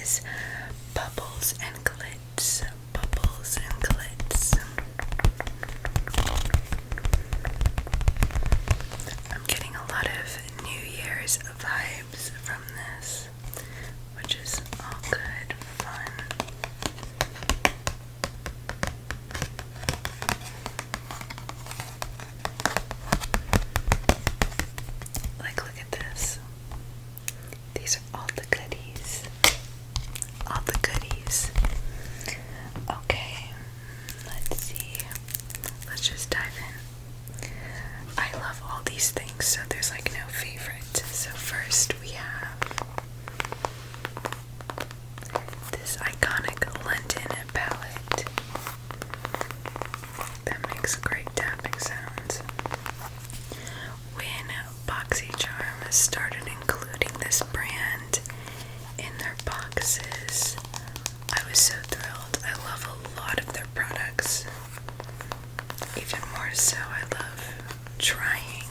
is Bubbles and Glitz. Bubbles and Glitz. I'm getting a lot of New Year's vibes from this, which is all good fun. Like, look at this. These are all the goodies. All the goodies. Okay, let's see. Let's just dive in. I love all these things, so there's like no favorite. So first we have this iconic London palette that makes great tapping sounds. When BoxyCharm started including this brand in their boxes, I was so thrilled. I love a lot of their products. Even more so, I love trying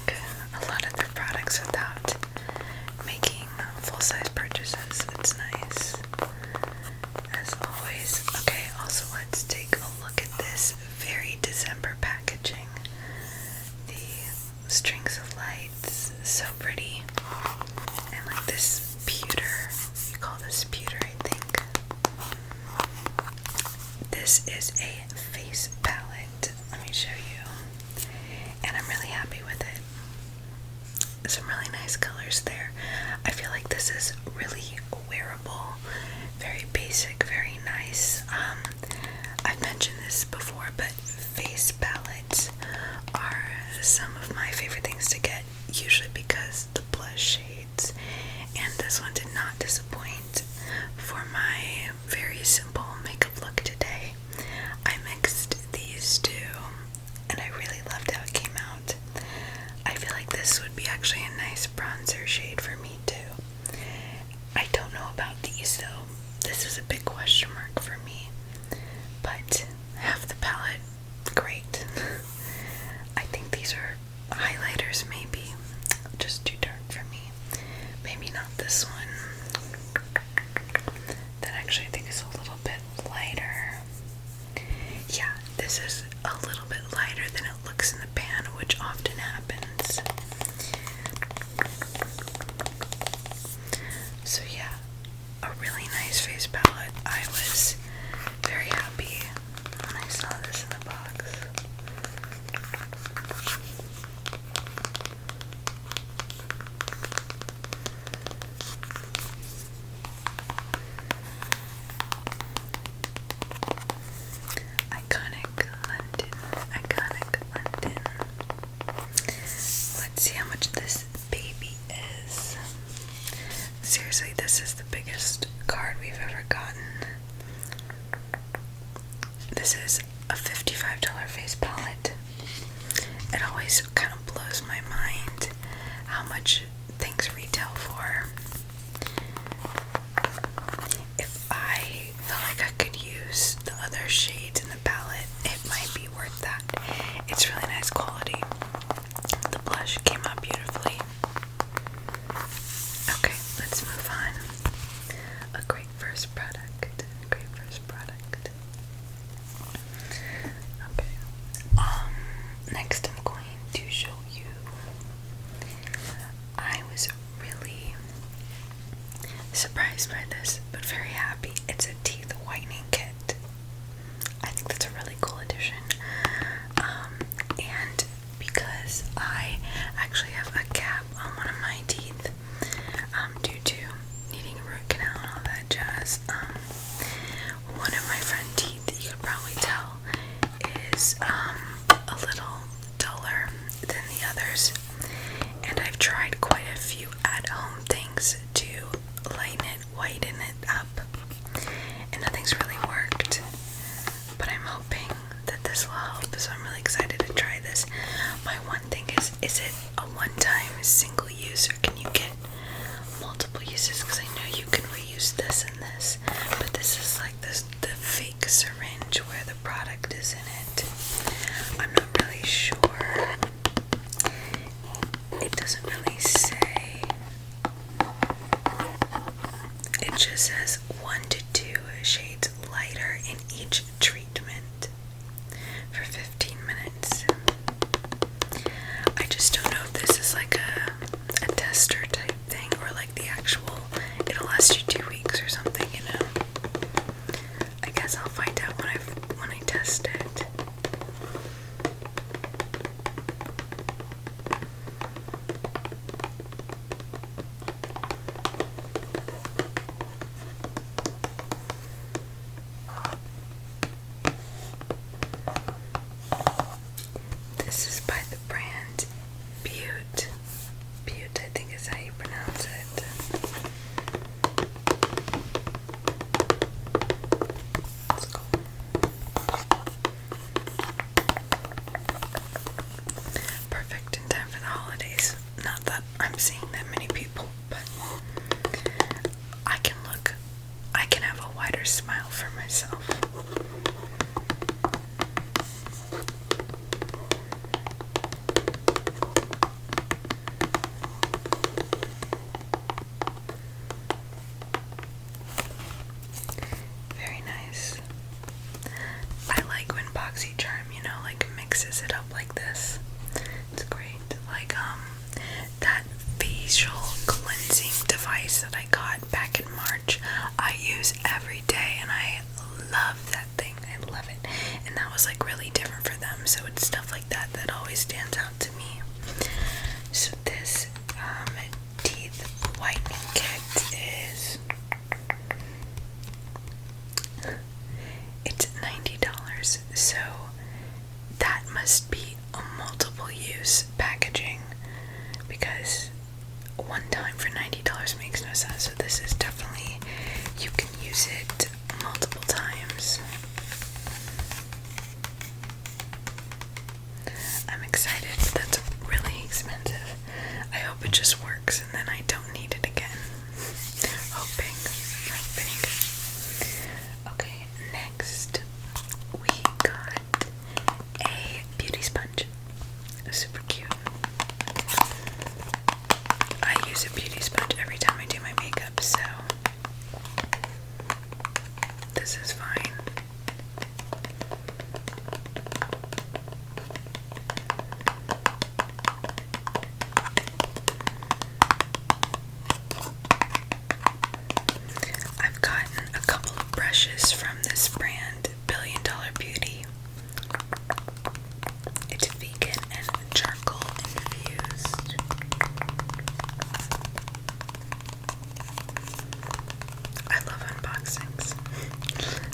a lot of their products without making full-size purchases. It's nice, as always. Okay, also let's take a look at this very December packaging. The strings of lights, so pretty. And like this pewter, you call this pewter, I think. This is a face palette. Let me show you. And I'm really happy with it. Some really nice colors there. I feel like this is really wearable, very basic, very nice. I've mentioned this before, but face palettes are some of my favorite things to get, usually because the blush shades, and this one did not disappoint. For my very simple makeup look today, I mixed these two, and I really loved how it came out. I feel like this would be actually a nice bronzer shade for me too. I don't know about these though. This is a big question mark for me, but half the palette, great. I think these are highlighters, maybe just too dark for me. Maybe not this one. That actually I think is a little bit lighter. Yeah, this is a little bit lighter than it looks in the pan, which often happens. So yeah, a really nice face palette. I was very happy when I saw this in the box. Iconic London. Iconic London. Let's see how much this baby is. Seriously, this is the biggest card we've ever gotten. This is a $55 face palette. It always kind of blows my mind how much things retail for. If I felt like I could use the other shades in the palette, it might be worth that. It's really nice quality. The blush came out beautifully. Okay, let's move on. A great first product. Great first product. Okay. Next I'm going to show you. I was really surprised by this, but very happy. It's a teeth whitening kit. I think that's a really cool addition. And because I actually have a gap on one of my teeth, due to needing a root canal and all that jazz, one of my front teeth, you could probably tell, is a little duller than the others. And I've tried quite a few at-home things to lighten it, whiten it up, and nothing's really worked. But I'm hoping that this will help, so I'm really excited to try this. My one thing is it a one-time single use, or can you get multiple uses? Because I know you can reuse this and this, but this is like the fake syringe where the product is in it. I'm not really sure. It doesn't really say. It just says 1 to smile for myself. Very nice. I like when BoxyCharm, you know, like mixes it up like this. It's great. Like that facial cleansing device that I got back in March, I use every day and I love that thing. I love it. And that was like really different for them. So it's stuff like that that always stands out to me. So this teeth whitening kit is, it's $90. So that must be a multiple use packaging, because one time for $90 makes no sense. So this is definitely, you can use it multiple times. I'm excited, but that's really expensive. I hope it just works and then I don't need it again. Hoping. Okay, next we got a beauty sponge. Super cute. I use a beauty sponge every time I do my makeup, so this is fine. I've gotten a couple of brushes from this brand, Billion Dollar Beauty. It's vegan and charcoal infused. I love unboxings.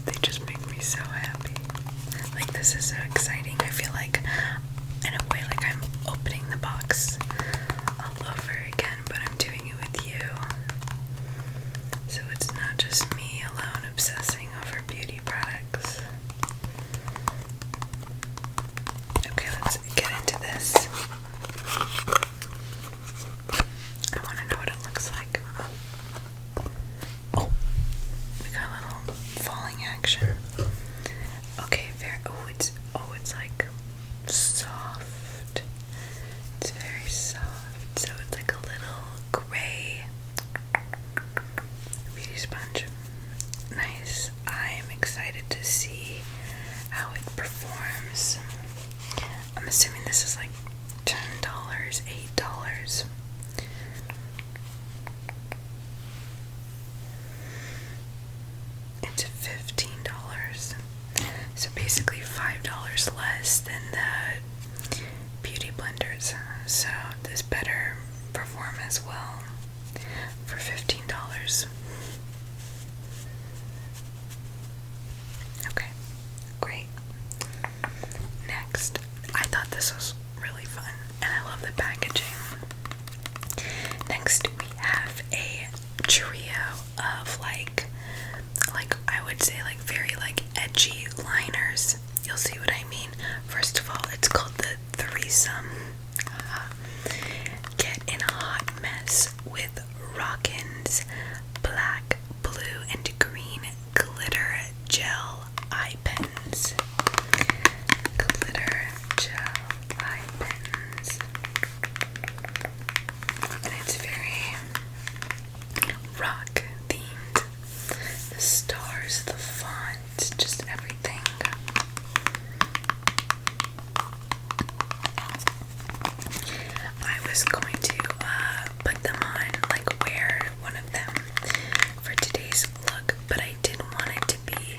They just make me so happy. Like, this is so exciting. I feel like, in a way, like I'm opening the box all over again, but I'm doing it with you. So it's not just me alone obsessing over beauty products. Okay, let's get into this. I want to know what it looks like. Oh, we got a little falling action. Okay, it's like soft. It's very soft. So it's like a little gray beauty sponge. Nice. I am excited to see how it performs. I'm assuming this is like $10, $8. It's $15. So basically $5 less than the beauty blenders. So this better perform as well for $15. Okay, great. Next, I thought this was really fun, and I love the packaging. Next, we have a trio of like I would say like very like edgy liners. You'll see what I mean. First of all, it's called the threesome. Get in a hot mess with Rockin's black, blue, and green glitter gel eye pens. Glitter gel eye pens. And it's very rock themed. The stars, the font, just everything. I was going to put them on, like wear one of them for today's look, but I didn't want it to be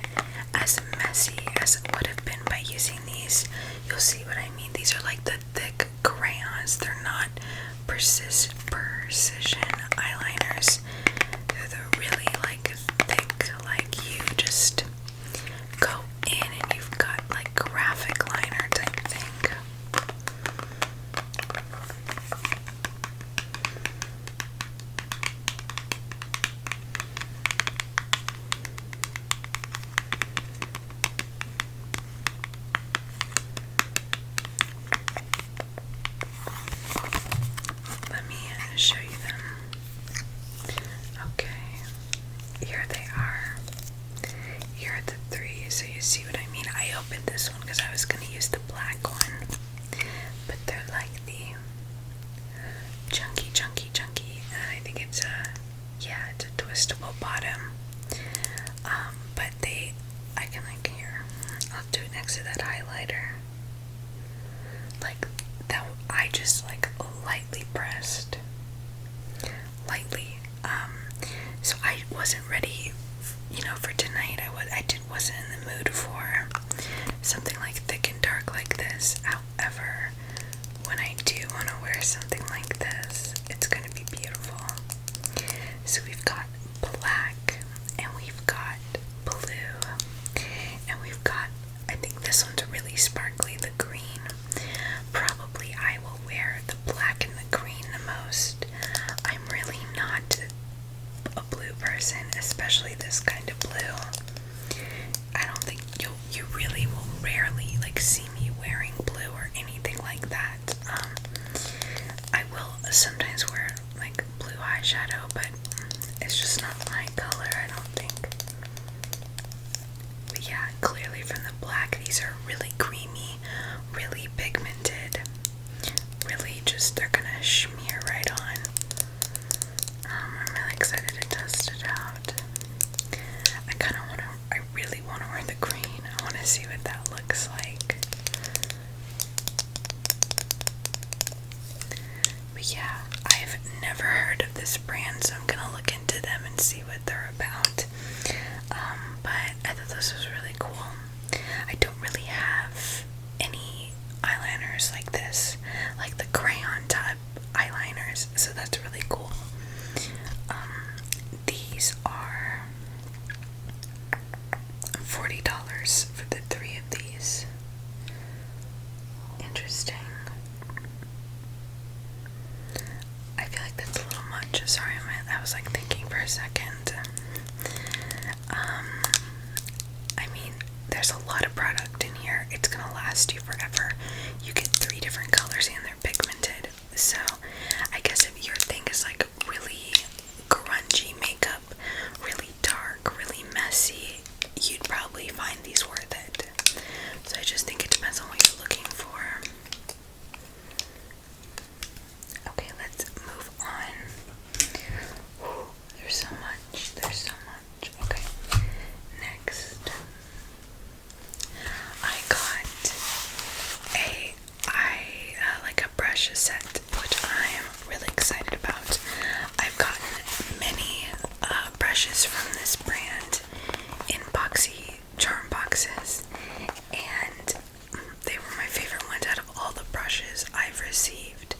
as messy as it would have been by using these. You'll see what I mean. These are like the thick crayons. They're not precision eyeliners. They're the really like thick, like you just go in and you've got like graphic liner type thing. so you see what I mean. I opened this one because I was going to use the black one, but they're like the chunky, and I think it's yeah, it's a twistable bottom. But I can like here, I'll do it next to that highlighter. Like that, I just like lightly pressed. Lightly. So I wasn't ready, you know, for tonight. I wasn't in the mood for something like thick and dark like this. However, when I do want to wear something like this, it's going to be beautiful. So we've got black, and we've got blue, and we've got, I think this one's really sparkly, the green. Probably I will wear the black and the green the most. I'm really not a blue person, especially this kind of blue. I don't think you really will rarely like see me wearing blue or anything like that. I will sometimes wear like blue eyeshadow, but it's just not my color, I don't think. But yeah, clearly from the black, these are really creamy, really pigmented, really just, they're gonna smear right on. I'm really excited to test it out. I really want to wear the green. I want to see what that looks like. But yeah, I've never heard of this brand, so I'm gonna look into them and see what they're about. But I thought this was really cool. I don't really have any eyeliners like this, like the crayon type eyeliners, so that's really cool. These are $40 for the 3 of these. Interesting. I feel like that's a little much. Sorry, I was like thinking for a second. I mean, there's a lot of product in here. It's gonna last you forever. You get 3 different colors and they're pigmented. So I guess if your thing is like really grungy makeup, really dark, really messy, you'd probably find these worth it. So I just think it depends on what you're looking for. Okay, let's move on. Whew, there's so much. Okay, next. I got like a brush set, which I am really excited about. I've gotten many brushes from this brand in BoxyCharm boxes, and they were my favorite ones out of all the brushes I've received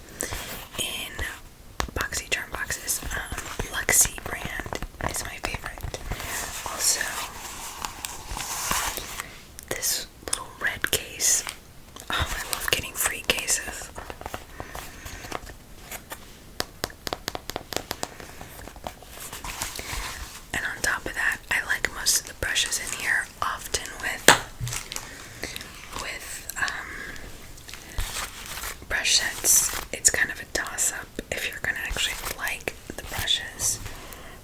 in BoxyCharm boxes. Luxe brand is my favorite. Also, this little red case. Oh, I love getting free cases. And on top of that, I like most of the brushes in here, often with brush sets. It's kind of a toss-up if you're gonna actually like the brushes.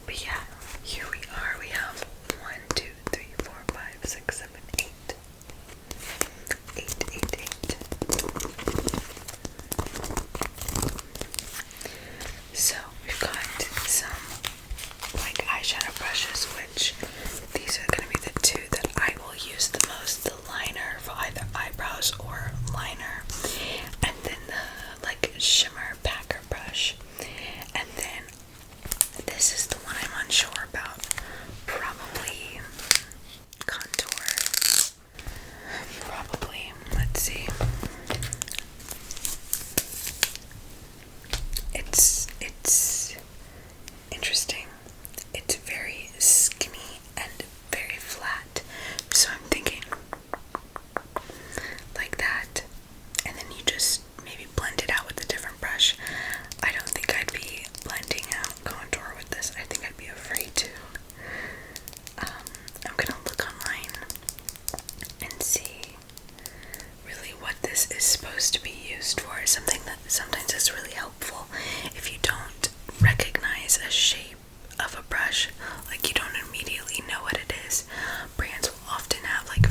But yeah, here we are. We have 1, 2, 3, 4, 5, 6, 7, 8. 8. So we've got some like eyeshadow brushes, which these are going to be the 2 that I will use the most. The liner for either eyebrows or liner, and then the like shimmer packer brush, and then this is the one I'm unsure about. Probably contour. Probably. Let's see. It's interesting. It's very skinny and very flat. So I'm thinking like that, and then you just maybe blend it out with a different brush. I don't think I'd be blending out contour with this. I think I'd be afraid to. I'm gonna look online and see really what this is supposed to be used for. Something that sometimes is really helpful if you don't recognize a shape of a brush, like you don't immediately know what it is. Brands will often have like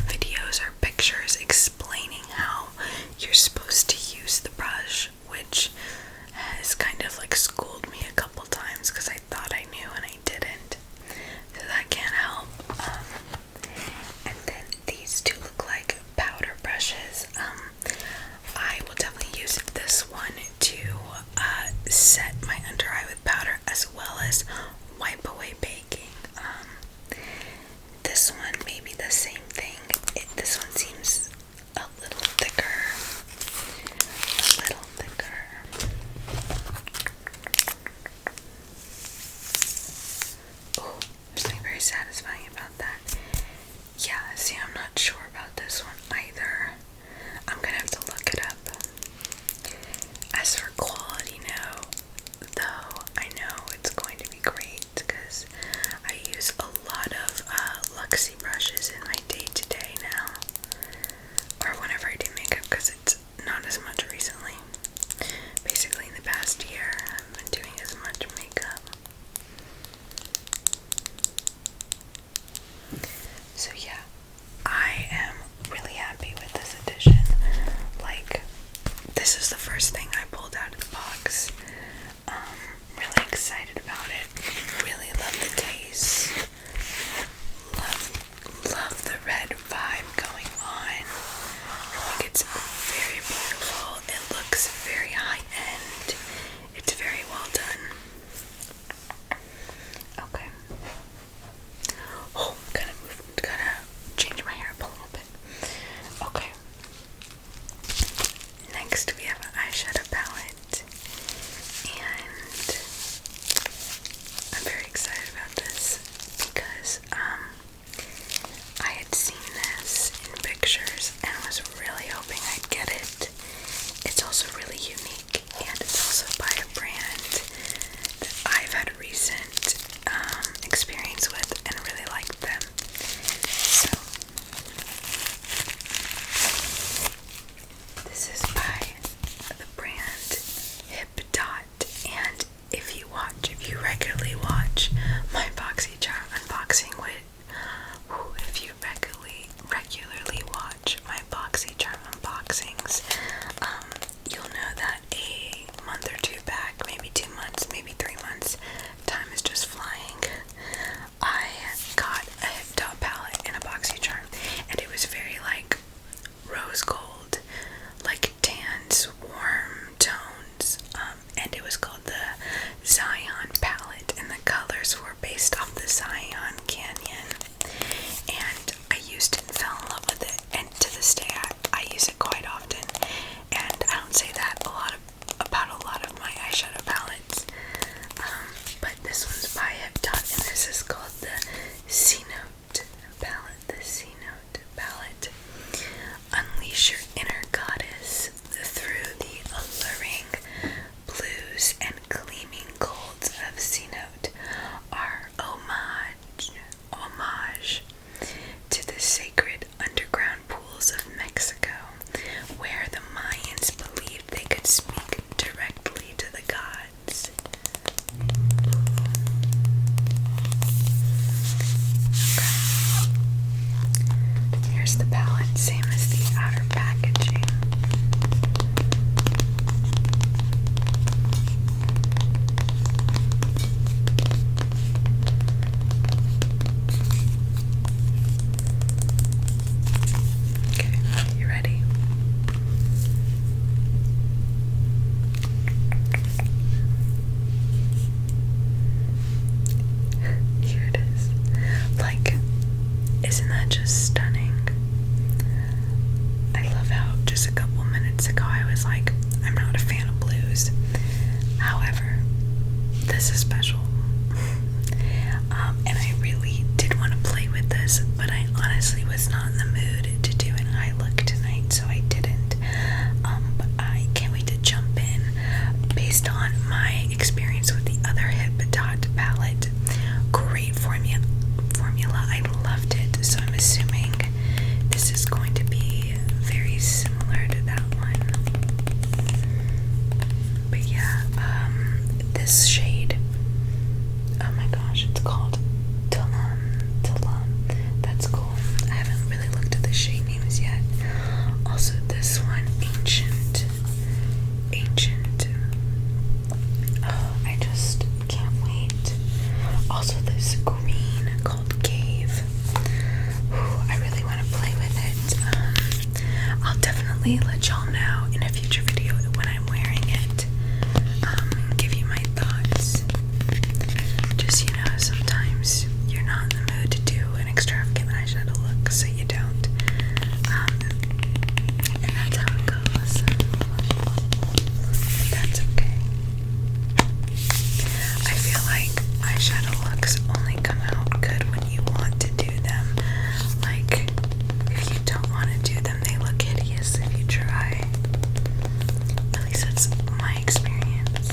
definitely let y'all know in a future video when I'm wearing it. Give you my thoughts. Just, you know, sometimes you're not in the mood to do an extravagant eyeshadow look, so you don't. And that's how it goes. That's okay. I feel like eyeshadow looks only come out good when you want to do them. Like, if you don't want to do them, they look hideous if you try. At least that's my experience.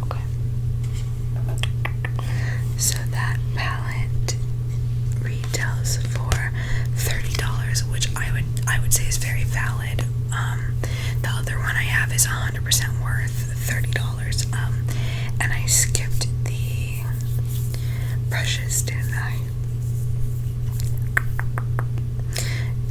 Okay. So that palette retails for $30, which I would say is very valid. The other one I have is 100% worth $30. And I skipped the brushes, didn't I?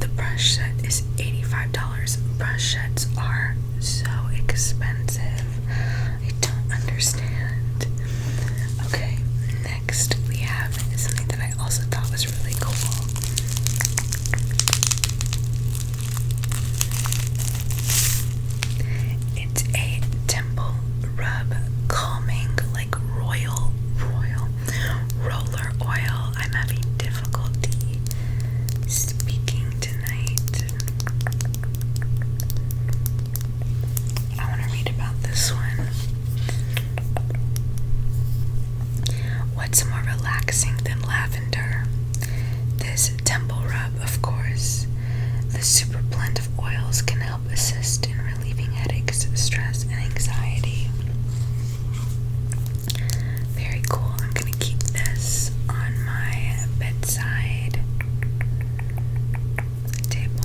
The brush set is $85. Brush sets are so expensive. I don't understand. Okay, next we have something that I also thought was really cool. It's a temple rub calming, like royal roller oil. I'm having difficulty speaking tonight. I want to read about this one. What's more relaxing than lavender? This temple rub, of course. The super blend of oils can help assist in relieving headaches, stress, and anxiety. Very cool. I'm gonna keep this on my bedside table.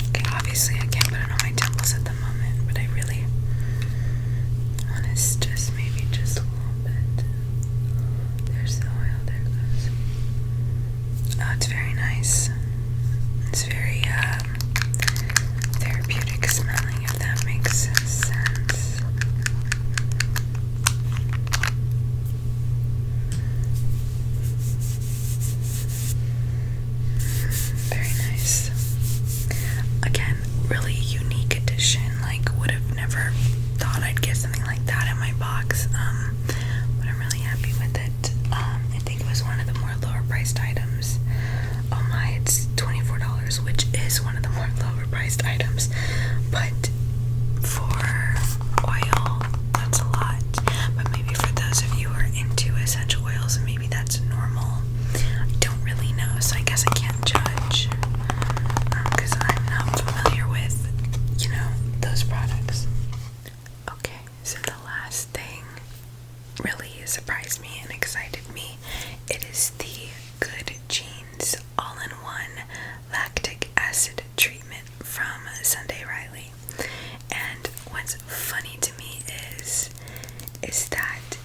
Okay, obviously I can't put it on my temples at the moment, but I really want to just maybe just a little bit. There's the oil, there it goes. Oh, it's very nice. It's very therapeutic smelling, if that makes sense. Very nice. Again, really unique addition. Like, would have never thought I'd get something like that in my box. But I'm really happy with it. I think it was one of the more lower priced items. Oh my, it's $24, which is one of the more lower priced items. But for oil, that's a lot. But maybe for those of you who are into essential oils, maybe that's normal. I don't really know, so I guess I can't judge. Because I'm not familiar with, you know, those products. Okay, so the last thing really surprised me and excited me. It is the Good Genes All-in-One Lactic Acid Treatment from Sunday Riley. And what's funny to me is that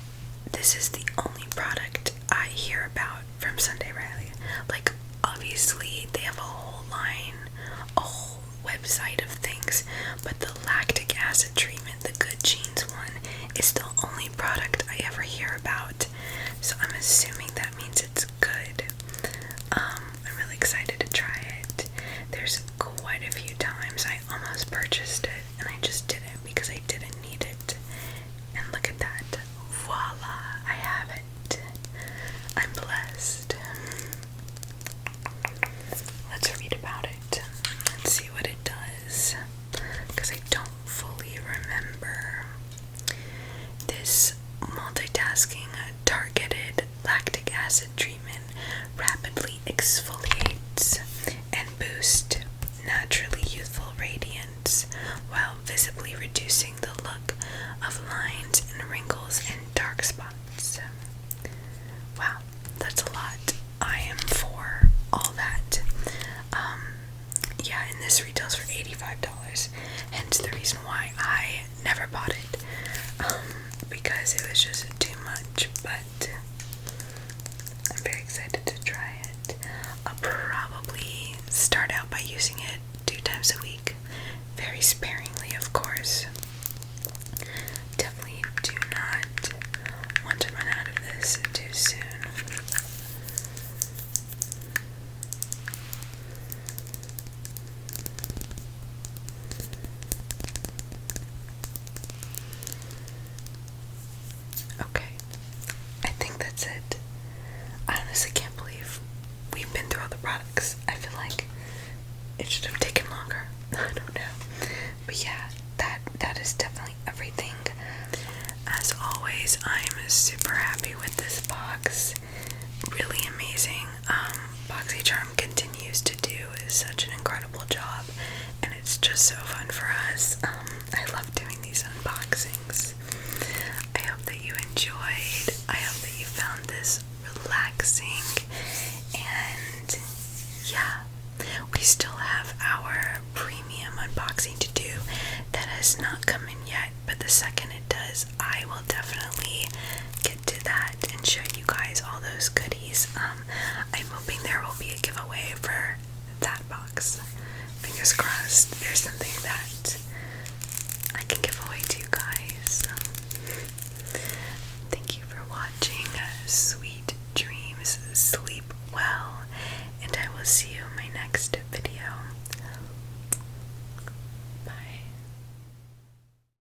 this is the only product I hear about from Sunday Riley. Like, obviously they have a whole line, a whole website of things, but the lactic acid treatment, the Good Genes one, is the only product I ever hear about. So I'm assuming that means it's good. I'm really excited to try it. There's quite a few times I almost purchased it and I just didn't because I didn't need it. And look at that. Voila, I have it. I'm blessed. Let's read about it. Let's see what it does, because I don't fully remember. This multitasking targeted lactic acid treatment rapidly exfoliates and boosts naturally youthful radiance while visibly reducing the look of lines and wrinkles and dark spots. Wow, that's a lot. I am for all that. Yeah, and this retails for $85, hence the reason why I never bought it, because it was just too much. But that is definitely everything. As always, I'm super happy with this box. Really amazing. BoxyCharm continues to do such an incredible job, and it's just so fun for us. I love doing these unboxings. I hope that you enjoyed. I hope that you found this relaxing, and yeah, we still have our premium unboxing to do that has not come in yet, but the second it does, I will definitely get to that and show you guys all those goodies. I'm hoping there will be a giveaway for that box. Fingers crossed there's something that I can give away to you guys. Thank you for watching. Sweet dreams, sleep well, and I will see